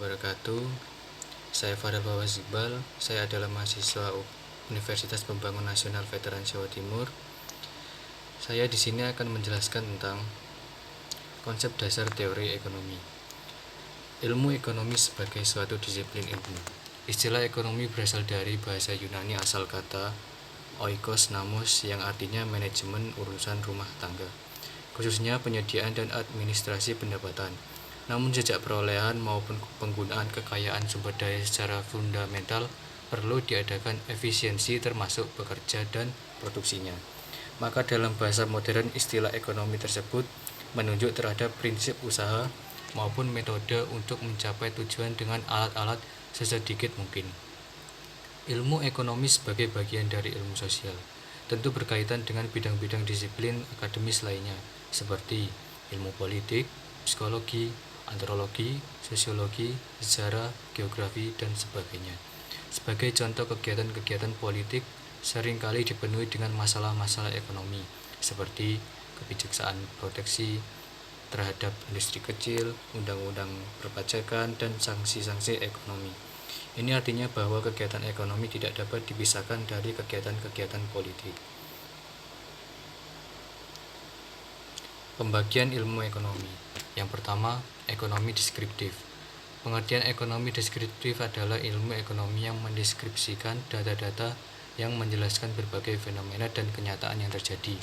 wabarakatuh. Saya Farel Fawaz Iqbal. Saya adalah mahasiswa Universitas Pembangunan Nasional Veteran Jawa Timur. Saya di sini akan menjelaskan tentang konsep dasar teori ekonomi. Ilmu ekonomi sebagai suatu disiplin ilmu. Istilah ekonomi berasal dari bahasa Yunani asal kata oikos namos yang artinya manajemen urusan rumah tangga, khususnya penyediaan dan administrasi pendapatan. Namun sejak perolehan maupun penggunaan kekayaan sumber daya secara fundamental perlu diadakan efisiensi termasuk bekerja dan produksinya. Maka dalam bahasa modern istilah ekonomi tersebut menunjuk terhadap prinsip usaha maupun metode untuk mencapai tujuan dengan alat-alat sesedikit mungkin. Ilmu ekonomi sebagai bagian dari ilmu sosial tentu berkaitan dengan bidang-bidang disiplin akademis lainnya seperti ilmu politik, psikologi, antropologi, sosiologi, sejarah, geografi, dan sebagainya. Sebagai contoh, kegiatan-kegiatan politik seringkali dipenuhi dengan masalah-masalah ekonomi seperti kebijaksaan proteksi terhadap industri kecil, undang-undang perpajakan, dan sanksi-sanksi ekonomi. Ini artinya bahwa kegiatan ekonomi tidak dapat dipisahkan dari kegiatan-kegiatan politik. Pembagian ilmu ekonomi. Yang pertama, ekonomi deskriptif. Pengertian ekonomi deskriptif adalah ilmu ekonomi yang mendeskripsikan data-data yang menjelaskan berbagai fenomena dan kenyataan yang terjadi.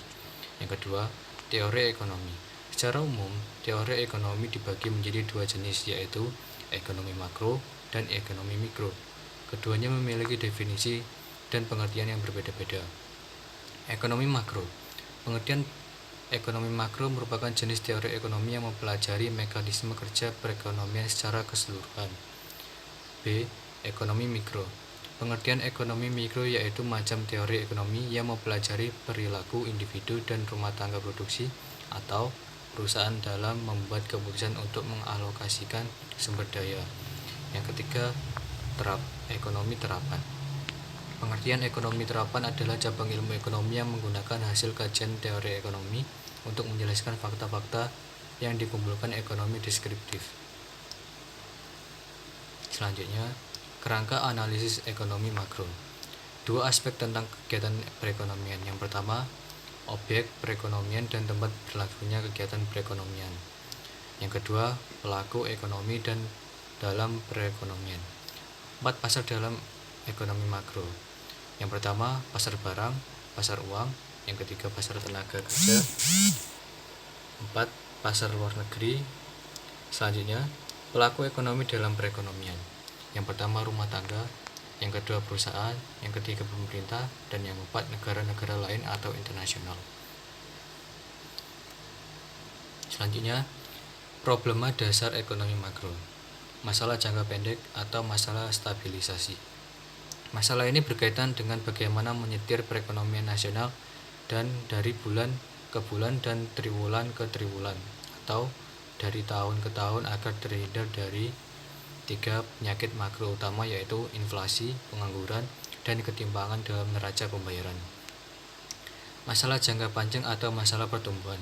Yang kedua, teori ekonomi. Secara umum, teori ekonomi dibagi menjadi dua jenis, yaitu ekonomi makro dan ekonomi mikro. Keduanya memiliki definisi dan pengertian yang berbeda-beda. Ekonomi makro. Pengertian ekonomi makro merupakan jenis teori ekonomi yang mempelajari mekanisme kerja perekonomian secara keseluruhan. B. Ekonomi mikro. Pengertian ekonomi mikro yaitu macam teori ekonomi yang mempelajari perilaku individu dan rumah tangga produksi atau perusahaan dalam membuat keputusan untuk mengalokasikan sumber daya. Yang ketiga, ekonomi terapan. Pengertian ekonomi terapan adalah cabang ilmu ekonomi yang menggunakan hasil kajian teori ekonomi untuk menjelaskan fakta-fakta yang dikumpulkan ekonomi deskriptif. Selanjutnya, kerangka analisis ekonomi makro. Dua aspek tentang kegiatan perekonomian. Yang pertama, objek perekonomian dan tempat berlakunya kegiatan perekonomian. Yang kedua, pelaku ekonomi dan dalam perekonomian. 4 pasar dalam ekonomi makro. Yang pertama, pasar barang, pasar uang. Yang ketiga, pasar tenaga kerja. 4, pasar luar negeri. Selanjutnya, pelaku ekonomi dalam perekonomian. Yang pertama, rumah tangga. Yang kedua, perusahaan. Yang ketiga, pemerintah. Dan yang keempat, negara-negara lain atau internasional. Selanjutnya, problema dasar ekonomi makro. Masalah jangka pendek atau masalah stabilisasi. Masalah ini berkaitan dengan bagaimana menyetir perekonomian nasional dan dari bulan ke bulan dan triwulan ke triwulan atau dari tahun ke tahun agar terhindar dari 3 penyakit makro utama, yaitu inflasi, pengangguran, dan ketimpangan dalam neraca pembayaran. Masalah jangka panjang atau masalah pertumbuhan.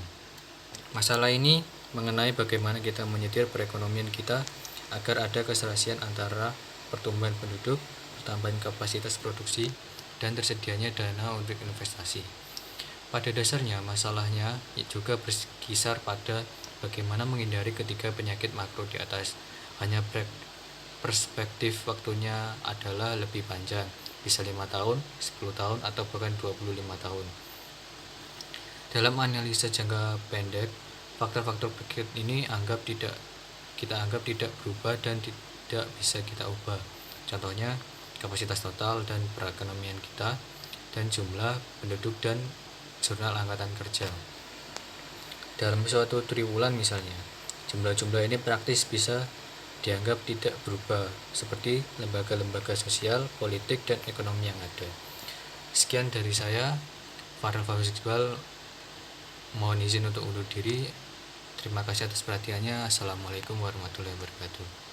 Masalah ini mengenai bagaimana kita menyetir perekonomian kita agar ada keserasian antara pertumbuhan penduduk, pertambahan kapasitas produksi, dan tersedianya dana untuk investasi. Pada dasarnya, masalahnya juga berkisar pada bagaimana menghindari ketiga penyakit makro di atas. Hanya perspektif waktunya adalah lebih panjang, bisa 5 tahun, 10 tahun, atau bahkan 25 tahun. Dalam analisa jangka pendek, faktor-faktor berikut ini kita anggap tidak berubah dan tidak bisa kita ubah. Contohnya, kapasitas total dan perekonomian kita, dan jumlah penduduk dan jurnal angkatan kerja. Dalam suatu triwulan misalnya, jumlah-jumlah ini praktis bisa dianggap tidak berubah, seperti lembaga-lembaga sosial, politik, dan ekonomi yang ada. Sekian dari saya, Farel Fawaz Iqbal. Mohon izin untuk undur diri. Terima kasih atas perhatiannya. Assalamualaikum warahmatullahi wabarakatuh.